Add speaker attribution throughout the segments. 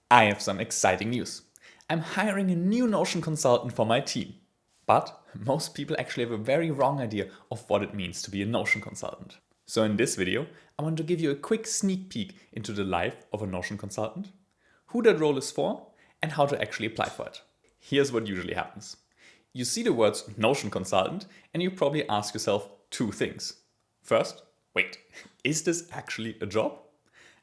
Speaker 1: I have some exciting news. I'm hiring a new Notion consultant for my team. But most people actually have a very wrong idea of what it means to be a Notion consultant. So in this video, I want to give you a quick sneak peek into the life of a Notion consultant, who that role is for, and how to actually apply for it. Here's what usually happens. You see the words Notion consultant and you probably ask yourself two things. First, wait, is this actually a job?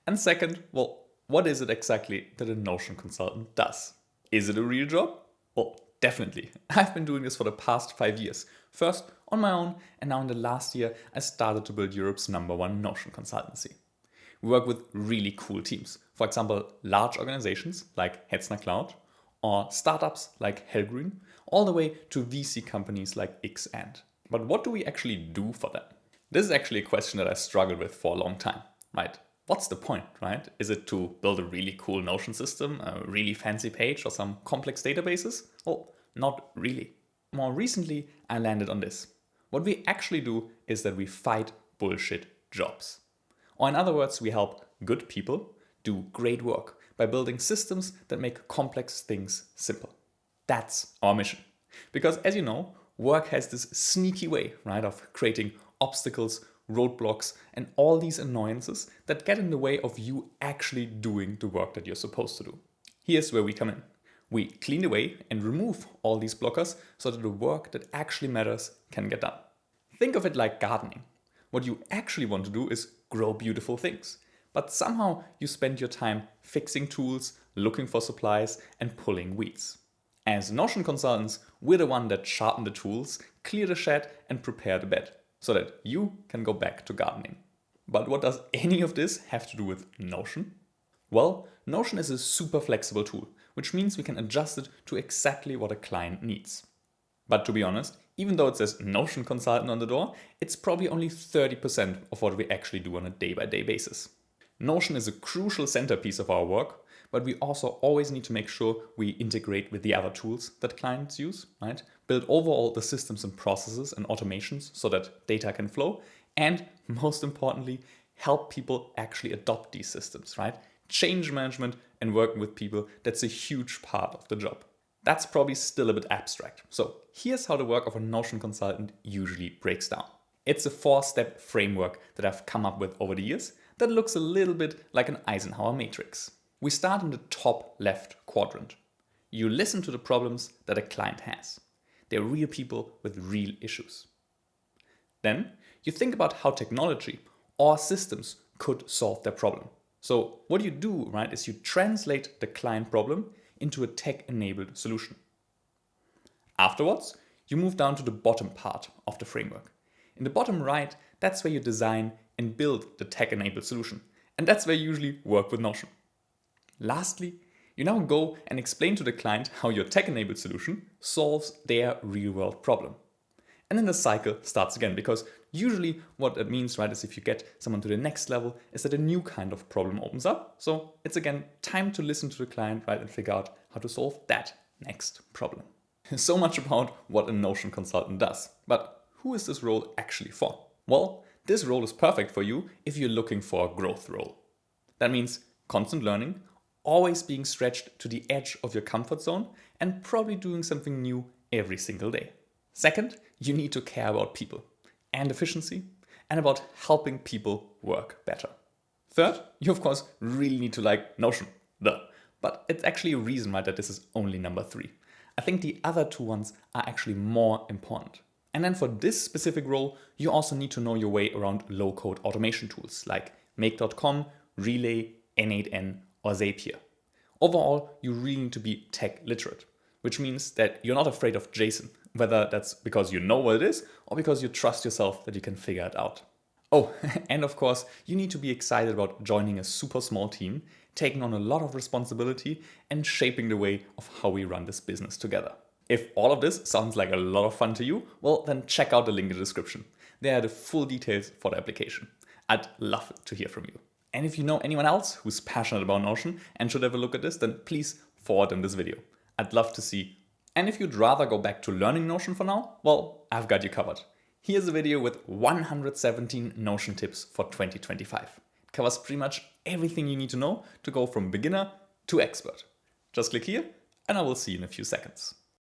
Speaker 1: And second, well, what is it exactly that a Notion consultant does? Is it a real job? Well, definitely. I've been doing this for the past 5 years. First on my own, and now in the last year, I started to build Europe's #1 Notion consultancy. We work with really cool teams. For example, large organizations like Hetzner Cloud, or startups like Hellgreen, all the way to VC companies like X&. But what do we actually do for them? This is actually a question that I struggled with for a long time, right? What's the point, right? Is it to build a really cool Notion system, a really fancy page, or some complex databases? Well, not really. More recently, I landed on this. What we actually do is that we fight bullshit jobs. Or in other words, we help good people do great work by building systems that make complex things simple. That's our mission. Because as you know, work has this sneaky way, right, of creating obstacles, roadblocks, and all these annoyances that get in the way of you actually doing the work that you're supposed to do. Here's where we come in. We clean the way and remove all these blockers so that the work that actually matters can get done. Think of it like gardening. What you actually want to do is grow beautiful things. But somehow you spend your time fixing tools, looking for supplies, and pulling weeds. As Notion consultants, we're the one that sharpen the tools, clear the shed, and prepare the bed, so that you can go back to gardening. But what does any of this have to do with Notion? Well, Notion is a super flexible tool, which means we can adjust it to exactly what a client needs. But to be honest, even though it says Notion consultant on the door, it's probably only 30% of what we actually do on a day-by-day basis. Notion is a crucial centerpiece of our work, but we also always need to make sure we integrate with the other tools that clients use, right? Build overall the systems and processes and automations so that data can flow, and most importantly, help people actually adopt these systems, right? Change management and working with people, that's a huge part of the job. That's probably still a bit abstract. So here's how the work of a Notion consultant usually breaks down. It's a 4-step framework that I've come up with over the years that looks a little bit like an Eisenhower matrix. We start in the top left quadrant. You listen to the problems that a client has. They're real people with real issues. Then you think about how technology or systems could solve their problem. So what you do, right, is you translate the client problem into a tech-enabled solution. Afterwards, you move down to the bottom part of the framework. In the bottom right, that's where you design and build the tech-enabled solution. And that's where you usually work with Notion. Lastly, you now go and explain to the client how your tech-enabled solution solves their real-world problem. And then the cycle starts again, because usually what that means, right, is if you get someone to the next level, is that a new kind of problem opens up. So it's again time to listen to the client, right, and figure out how to solve that next problem. So much about what a Notion consultant does. But who is this role actually for? Well, this role is perfect for you if you're looking for a growth role. That means constant learning, always being stretched to the edge of your comfort zone, and probably doing something new every single day. Second, you need to care about people and efficiency and about helping people work better. Third, you of course really need to like Notion. Duh. But it's actually a reason, right, that this is only number 3. I think the other 2 ones are actually more important. And then for this specific role, you also need to know your way around low-code automation tools like Make.com, Relay, N8N, or Zapier. Overall, you really need to be tech literate, which means that you're not afraid of JSON, whether that's because you know what it is or because you trust yourself that you can figure it out. Oh, and of course, you need to be excited about joining a super small team, taking on a lot of responsibility, and shaping the way of how we run this business together. If all of this sounds like a lot of fun to you, well, then check out the link in the description. There are the full details for the application. I'd love to hear from you. And if you know anyone else who's passionate about Notion and should have a look at this, then please forward them this video. I'd love to see. And if you'd rather go back to learning Notion for now, well, I've got you covered. Here's a video with 117 Notion tips for 2025. It covers pretty much everything you need to know to go from beginner to expert. Just click here and I will see you in a few seconds.